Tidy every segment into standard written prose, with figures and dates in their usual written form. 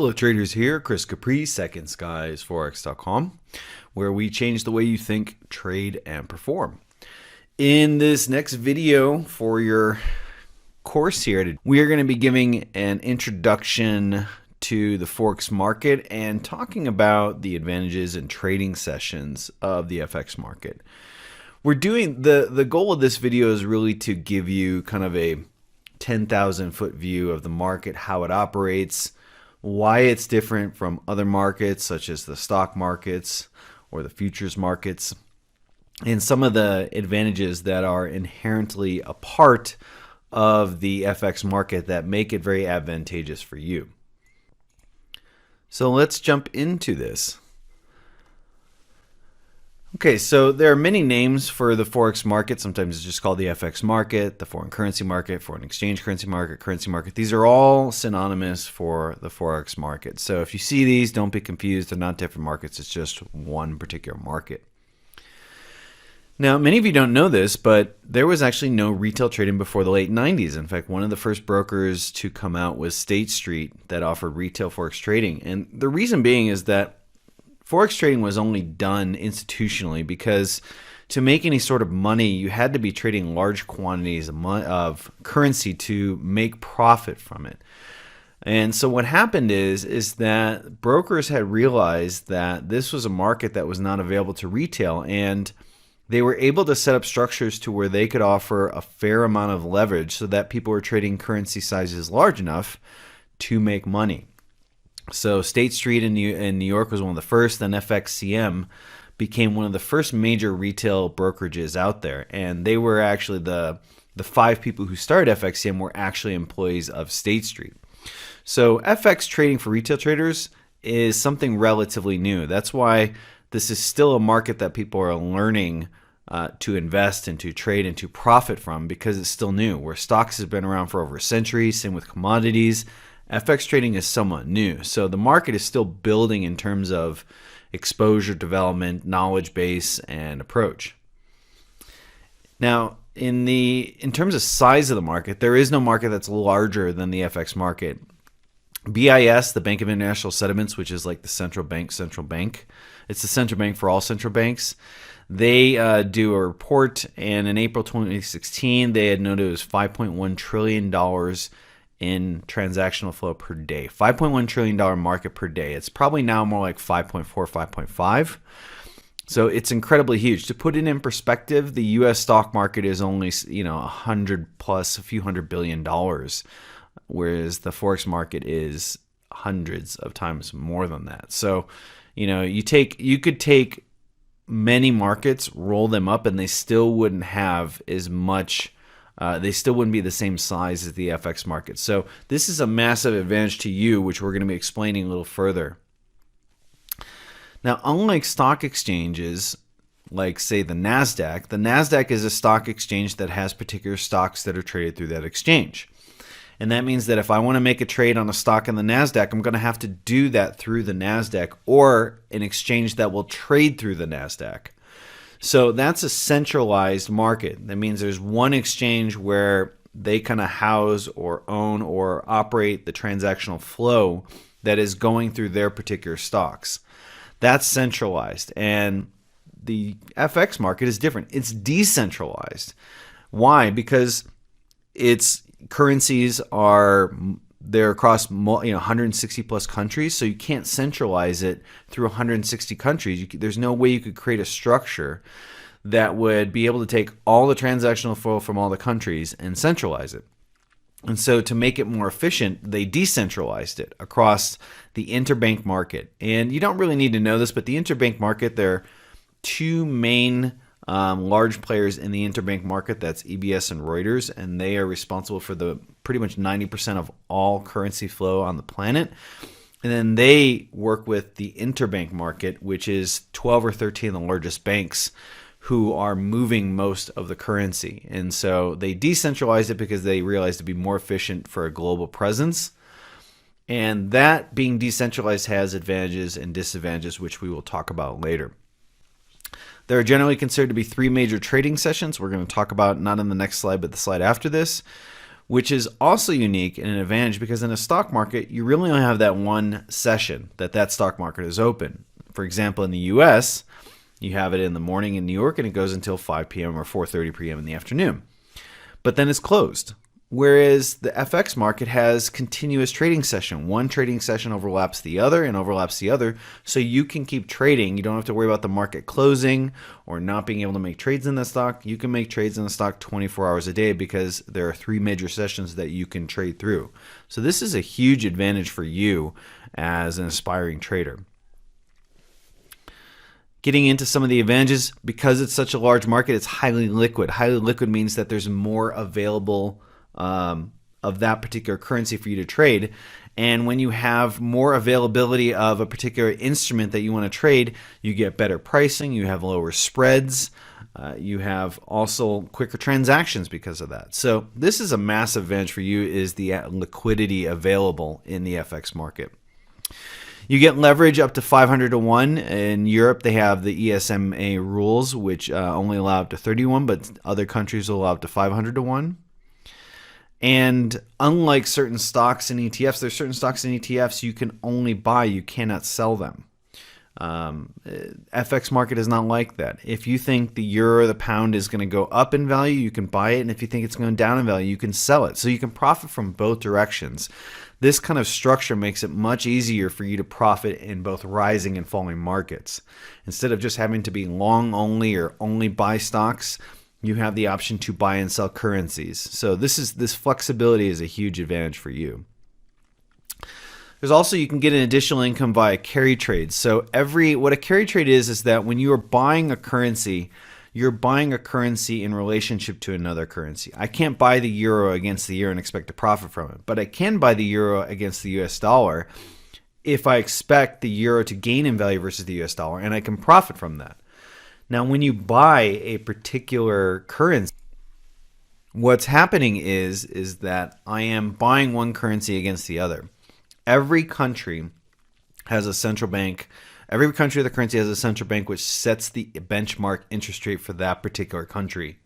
Hello traders, here Chris Capri, Second Skies forex.com, where we change the way you think, trade, and perform. In this next video for your course here, we are going to be giving an introduction to the forex market and talking about the advantages and trading sessions of the FX market. We're doing the goal of this video is really to give you kind of a 10,000 foot view of the market, how it operates, why it's different from other markets such as the stock markets or the futures markets, and some of the advantages that are inherently a part of the FX market that make it very advantageous for you. So let's jump into this. Okay, so there are many names for the forex market. Sometimes it's just called the FX market, the foreign currency market, foreign exchange currency market, currency market. These are all synonymous for the forex market. So if you see these, don't be confused. They're not different markets. It's just one particular market. Now, many of you don't know this, but there was actually no retail trading before the late 90s. In fact, one of the first brokers to come out was State Street that offered retail forex trading. And the reason being is that forex trading was only done institutionally because to make any sort of money, you had to be trading large quantities of currency to make profit from it. And so what happened is that brokers had realized that this was a market that was not available to retail, and they were able to set up structures to where they could offer a fair amount of leverage so that people were trading currency sizes large enough to make money. So State Street in New York was one of the first, then FXCM became one of the first major retail brokerages out there. And they were actually the 5 people who started FXCM were actually employees of State Street. So FX trading for retail traders is something relatively new. That's why this is still a market that people are learning to invest and to trade and to profit from, because it's still new. Where stocks have been around for over a century, same with commodities, FX trading is somewhat new. So the market is still building in terms of exposure, development, knowledge base, and approach. Now, in terms of size of the market, there is no market that's larger than the FX market. BIS, the Bank of International Settlements, which is like the central bank, it's the central bank for all central banks. They do a report, and in April 2016, they had noted it was $5.1 trillion in transactional flow per day. $5.1 trillion market per day. It's probably now more like 5.4, 5.5. So it's incredibly huge. To put it in perspective, the US stock market is only, 100 plus, a few $100 billion, whereas the forex market is hundreds of times more than that. So, you could take many markets, roll them up, and they still wouldn't have as much. They still wouldn't be the same size as the FX market. So this is a massive advantage to you, which we're going to be explaining a little further. Now, unlike stock exchanges, like say the NASDAQ is a stock exchange that has particular stocks that are traded through that exchange. And that means that if I want to make a trade on a stock in the NASDAQ, I'm going to have to do that through the NASDAQ or an exchange that will trade through the NASDAQ. So that's a centralized market. That means there's one exchange where they kind of house or own or operate the transactional flow that is going through their particular stocks. That's centralized. And the FX market is different. It's decentralized. Why? Because its currencies they're across 160 plus countries, so you can't centralize it through 160 countries. There's no way you could create a structure that would be able to take all the transactional flow from all the countries and centralize it. And so to make it more efficient, they decentralized it across the interbank market. And you don't really need to know this, but the interbank market, there are 2 main large players in the interbank market. That's EBS and Reuters, and they are responsible for the pretty much 90% of all currency flow on the planet. And then they work with the interbank market, which is 12 or 13 of the largest banks who are moving most of the currency. And so they decentralized it because they realized it'd be more efficient for a global presence. And that being decentralized has advantages and disadvantages, which we will talk about later. There are generally considered to be 3 major trading sessions we're going to talk about, not in the next slide, but the slide after this, which is also unique and an advantage because in a stock market, you really only have that one session that stock market is open. For example, in the US, you have it in the morning in New York and it goes until 5 p.m. or 4:30 p.m. in the afternoon. But then it's closed. Whereas the FX market has continuous trading session. One trading session overlaps the other and overlaps the other, so you can keep trading. You don't have to worry about the market closing or not being able to make trades in the stock. You can make trades in the stock 24 hours a day because there are 3 major sessions that you can trade through. So this is a huge advantage for you as an aspiring trader. Getting into some of the advantages, because it's such a large market, it's highly liquid. Highly liquid means that there's more available of that particular currency for you to trade. And when you have more availability of a particular instrument that you want to trade, you get better pricing, you have lower spreads, you have also quicker transactions because of that. So this is a massive advantage for you, is the liquidity available in the FX market. You get leverage up to 500 to 1. In Europe, they have the ESMA rules, which only allow up to 31, but other countries will allow up to 500 to 1. And unlike certain stocks and ETFs, there's certain stocks and ETFs you can only buy, you cannot sell them. FX market is not like that. If you think the euro or the pound is going to go up in value, you can buy it. And if you think it's going down in value, you can sell it. So you can profit from both directions. This kind of structure makes it much easier for you to profit in both rising and falling markets. Instead of just having to be long only or only buy stocks, you have the option to buy and sell currencies. So this flexibility is a huge advantage for you. There's also, you can get an additional income via carry trades. So what a carry trade is that when you are buying a currency, you're buying a currency in relationship to another currency. I can't buy the euro against the euro and expect to profit from it, but I can buy the euro against the US dollar if I expect the euro to gain in value versus the US dollar, and I can profit from that. Now, when you buy a particular currency, what's happening is that I am buying one currency against the other. Every country has a central bank. Every country of the currency has a central bank which sets the benchmark interest rate for that particular country.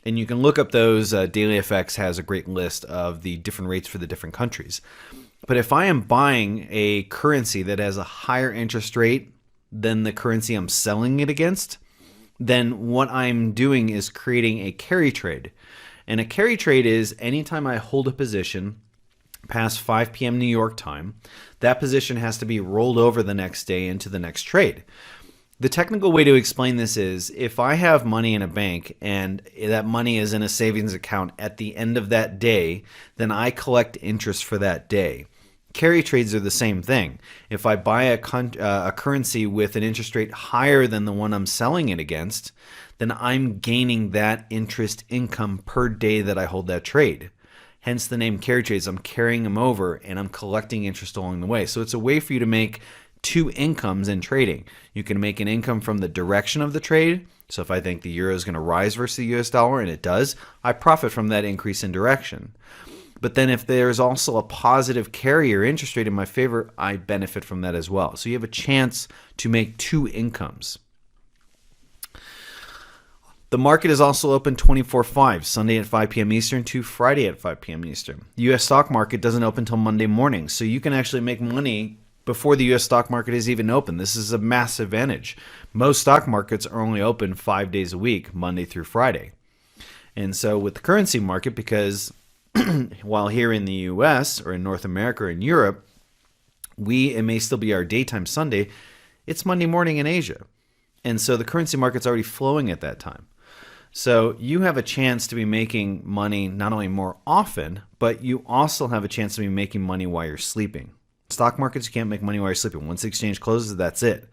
And you can look up those. DailyFX has a great list of the different rates for the different countries. But if I am buying a currency that has a higher interest rate than the currency I'm selling it against, then what I'm doing is creating a carry trade. And a carry trade is anytime I hold a position past 5 p.m. New York time, that position has to be rolled over the next day into the next trade. The technical way to explain this is if I have money in a bank and that money is in a savings account at the end of that day, then I collect interest for that day. Carry trades are the same thing. If I buy a currency with an interest rate higher than the one I'm selling it against, then I'm gaining that interest income per day that I hold that trade. Hence the name carry trades. I'm carrying them over and I'm collecting interest along the way. So it's a way for you to make two incomes in trading. You can make an income from the direction of the trade. So if I think the euro is going to rise versus the US dollar, and it does, I profit from that increase in direction. But then if there's also a positive carry or interest rate in my favor, I benefit from that as well. So you have a chance to make two incomes. The market is also open 24/5, Sunday at 5 p.m. Eastern to Friday at 5 p.m. Eastern. The U.S. stock market doesn't open until Monday morning, so you can actually make money before the U.S. stock market is even open. This is a massive advantage. Most stock markets are only open 5 days a week, Monday through Friday. And so with the currency market, because while here in the U.S. or in North America or in Europe, it may still be our daytime Sunday, it's Monday morning in Asia. And so the currency market's already flowing at that time. So you have a chance to be making money not only more often, but you also have a chance to be making money while you're sleeping. Stock markets, you can't make money while you're sleeping. Once the exchange closes, that's it.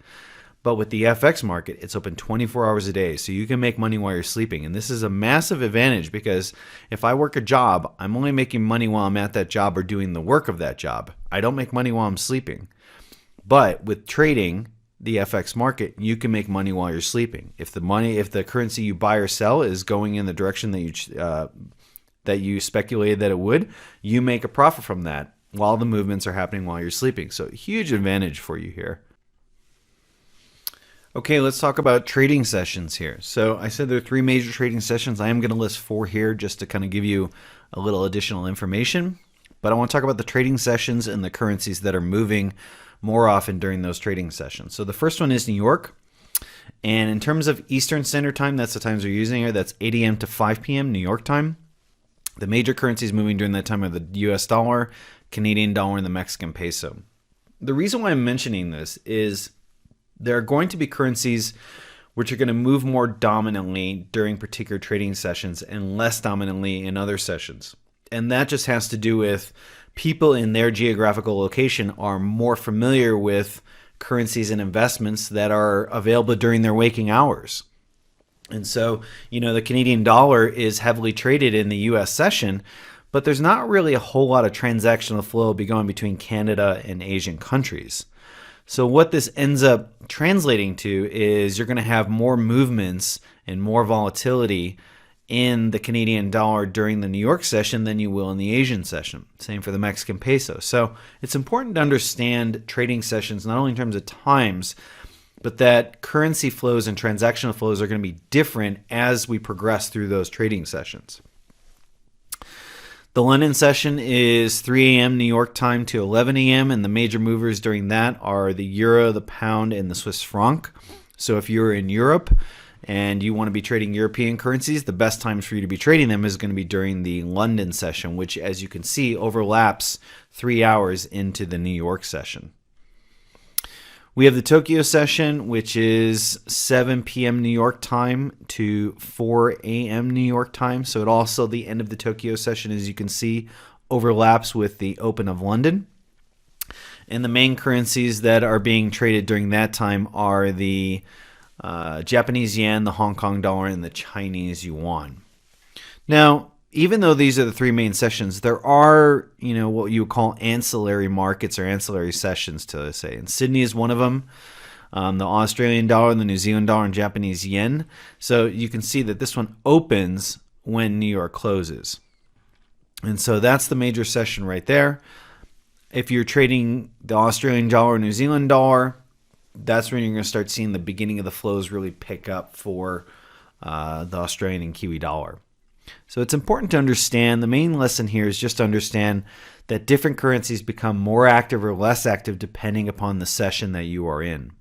But with the FX market, it's open 24 hours a day, so you can make money while you're sleeping. And this is a massive advantage because if I work a job, I'm only making money while I'm at that job or doing the work of that job. I don't make money while I'm sleeping. But with trading, the FX market, you can make money while you're sleeping. If the currency you buy or sell is going in the direction that you speculated that it would, you make a profit from that while the movements are happening while you're sleeping. So huge advantage for you here. Okay, let's talk about trading sessions here. So I said there are 3 major trading sessions. I am going to list 4 here just to kind of give you a little additional information. But I want to talk about the trading sessions and the currencies that are moving more often during those trading sessions. So the first one is New York. And in terms of Eastern Standard Time, that's the times we're using here. That's 8 a.m. to 5 p.m. New York time. The major currencies moving during that time are the US dollar, Canadian dollar, and the Mexican peso. The reason why I'm mentioning this is there are going to be currencies which are going to move more dominantly during particular trading sessions and less dominantly in other sessions. And that just has to do with people in their geographical location are more familiar with currencies and investments that are available during their waking hours. And so, the Canadian dollar is heavily traded in the US session, but there's not really a whole lot of transactional flow going between Canada and Asian countries. So what this ends up translating to is you're going to have more movements and more volatility in the Canadian dollar during the New York session than you will in the Asian session. Same for the Mexican peso. So it's important to understand trading sessions not only in terms of times, but that currency flows and transactional flows are going to be different as we progress through those trading sessions. The London session is 3 a.m. New York time to 11 a.m. and the major movers during that are the euro, the pound, and the Swiss franc. So if you're in Europe and you want to be trading European currencies, the best times for you to be trading them is going to be during the London session, which, as you can see, overlaps 3 hours into the New York session. We have the Tokyo session, which is 7 p.m. New York time to 4 a.m. New York time. So it also, the end of the Tokyo session, as you can see, overlaps with the Open of London. And the main currencies that are being traded during that time are the Japanese yen, the Hong Kong dollar, and the Chinese yuan. Now, even though these are the 3 main sessions, there are, what you would call ancillary markets or ancillary sessions to, say. And Sydney is one of them. The Australian dollar, the New Zealand dollar, and Japanese yen. So you can see that this one opens when New York closes. And so that's the major session right there. If you're trading the Australian dollar or New Zealand dollar, that's when you're going to start seeing the beginning of the flows really pick up for the Australian and Kiwi dollar. So it's important to understand, the main lesson here is just to understand that different currencies become more active or less active depending upon the session that you are in.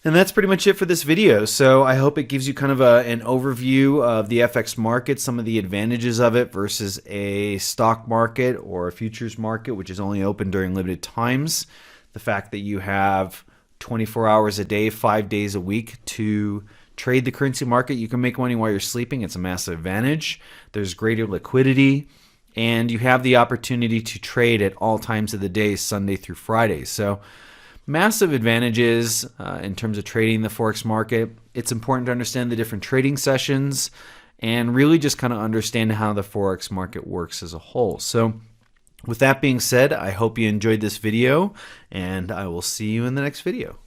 And that's pretty much it for this video. So I hope it gives you kind of an overview of the FX market, some of the advantages of it versus a stock market or a futures market, which is only open during limited times. The fact that you have 24 hours a day, 5 days a week to trade the currency market. You can make money while you're sleeping. It's a massive advantage. There's greater liquidity, and you have the opportunity to trade at all times of the day, Sunday through Friday. So massive advantages in terms of trading the Forex market. It's important to understand the different trading sessions and really just kind of understand how the Forex market works as a whole. So with that being said, I hope you enjoyed this video, and I will see you in the next video.